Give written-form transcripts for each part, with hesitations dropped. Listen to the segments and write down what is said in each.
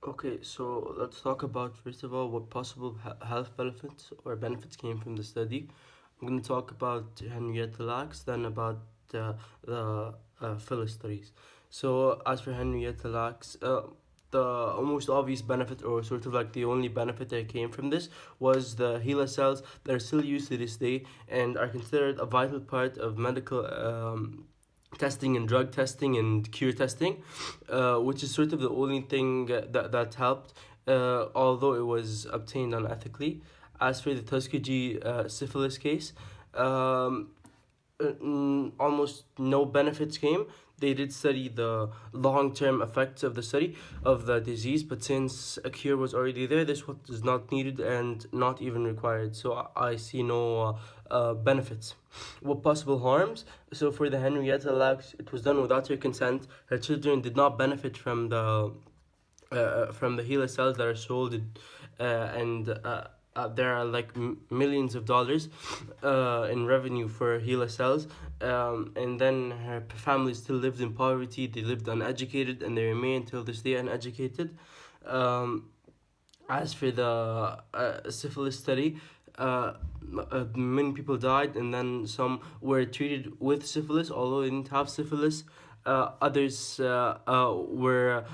Okay, so let's talk about first of all what possible health benefits or benefits came from the study. I'm going to talk about Henrietta Lacks, then about the Phyllis studies. So, as for Henrietta Lacks, the most obvious benefit, or sort of like the only benefit that came from this, was the HeLa cells that are still used to this day and are considered a vital part of medical testing and drug testing and cure testing, which is sort of the only thing that helped, although it was obtained unethically. As for the Tuskegee syphilis case, um, almost no benefits came. They did study the long term effects of the study of the disease, but since a cure was already there, this was not needed and not even required. So I see no benefits. What possible harms? So for the Henrietta Lacks, it was done without her consent. Her children did not benefit from the HeLa cells that are sold, and there are like millions of dollars in revenue for HeLa cells. And then her family still lived in poverty. They lived uneducated, and they remain until this day uneducated. Um, as for the syphilis study, many people died, and then some were treated with syphilis, although they didn't have syphilis. Others were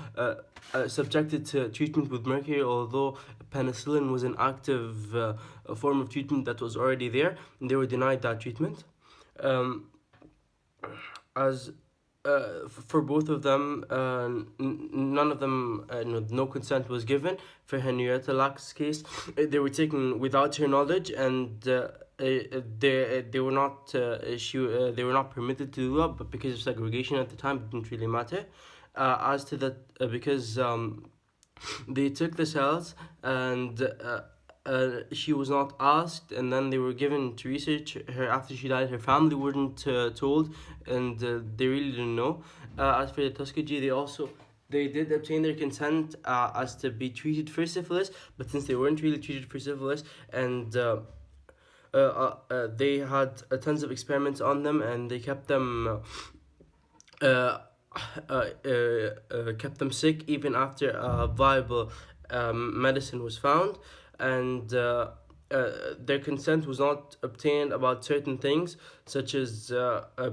subjected to treatment with mercury, although penicillin was an active form of treatment that was already there, and they were denied that treatment. Um, as for both of them, none of them, no consent was given. For Henrietta Lacks' case, they were taken without her knowledge, and they were not they were not permitted to do that, but because of segregation at the time, it didn't really matter. As to that, because they took the cells and she was not asked, and then they were given to research her after she died. Her family weren't told, and they really didn't know. As for the Tuskegee, they did obtain their consent as to be treated for syphilis, but since they weren't really treated for syphilis, and they had tons of experiments on them, and they uh, kept them sick even after a viable medicine was found, and their consent was not obtained about certain things, such as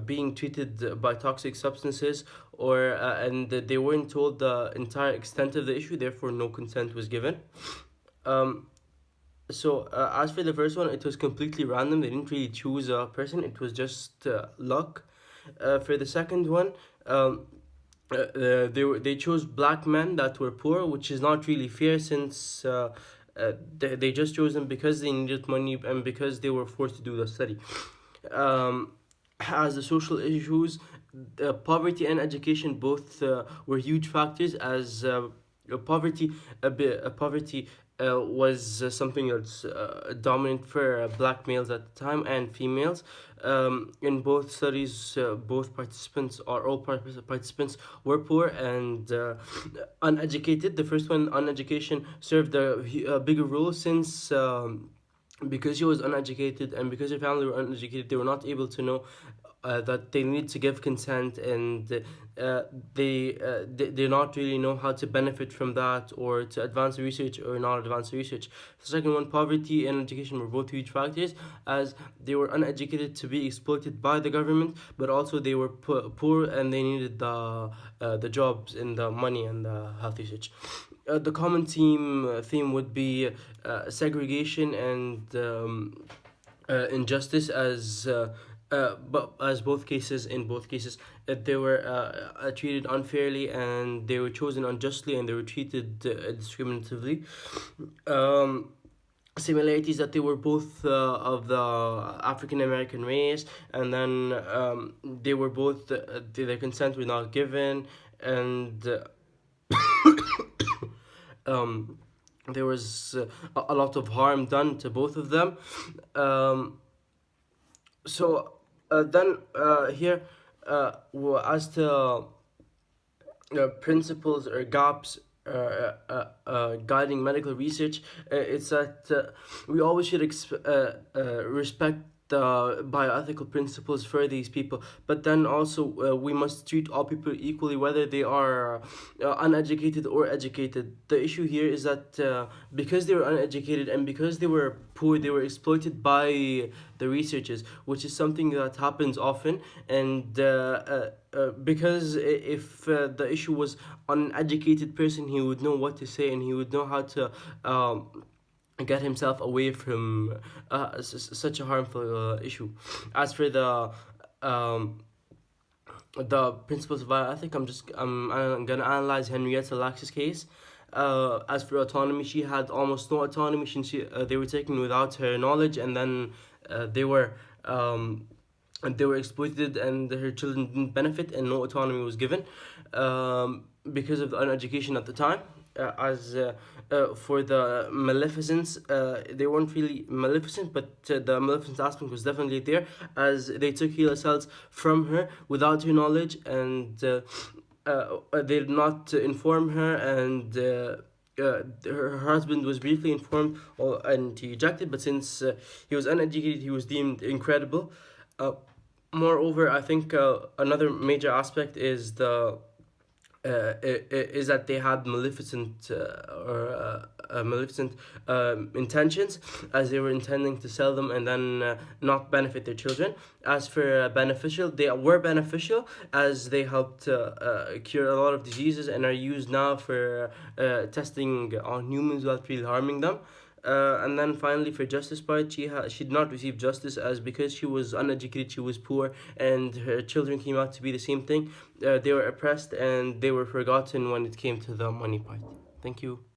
being treated by toxic substances, or and they weren't told the entire extent of the issue. Therefore, no consent was given. Um, as for the first one, it was completely random. They didn't really choose a person. It was just luck. For the second one, they chose black men that were poor, which is not really fair since they just chose them because they needed money and because they were forced to do the study. As the social issues, poverty and education both were huge factors. As poverty was something that's dominant for black males at the time and females. In both studies, both participants or all participants were poor and uneducated. The first one, uneducation, served a bigger role since. Because she was uneducated and because her family were uneducated, they were not able to know that they need to give consent, and they do not really know how to benefit from that or to advance research or not advance research. The second one, poverty and education were both huge factors, as they were uneducated to be exploited by the government, but also they were poor and they needed the jobs and the money and the health research. The common theme would be segregation and injustice, but as both cases they were treated unfairly, and they were chosen unjustly, and they were treated discriminatively. Um, Similarities that they were both of the African American race, and then they were both their consent was not given, and um, there was a lot of harm done to both of them. Um, then here, as to principles or gaps guiding medical research, it's that we always should respect the bioethical principles for these people. But then also, we must treat all people equally, whether they are uneducated or educated. The issue here is that because they were uneducated and because they were poor, they were exploited by the researchers, which is something that happens often. And because if the issue was on an educated person, he would know what to say and he would know how to get himself away from such a harmful issue. As for um, the principles of bioethic, I'm gonna analyze Henrietta Lacks' case. As for autonomy, she had almost no autonomy since they were taken without her knowledge, and then they were they were exploited, and her children didn't benefit, and no autonomy was given because of the uneducation at the time. As For the maleficence, they weren't really maleficent, but the maleficence aspect was definitely there, as they took healer cells from her without her knowledge, and they did not inform her, and her husband was briefly informed, and he rejected, but since he was uneducated, he was deemed incredible. Uh, Moreover, I think another major aspect is is that they had maleficent intentions, as they were intending to sell them and then not benefit their children. As for beneficial, they were beneficial, as they helped cure a lot of diseases and are used now for testing on humans without really harming them. And then finally, for justice part, she did not receive justice, as because she was uneducated, she was poor, and her children came out to be the same thing. They were oppressed and they were forgotten when it came to the money part. Thank you.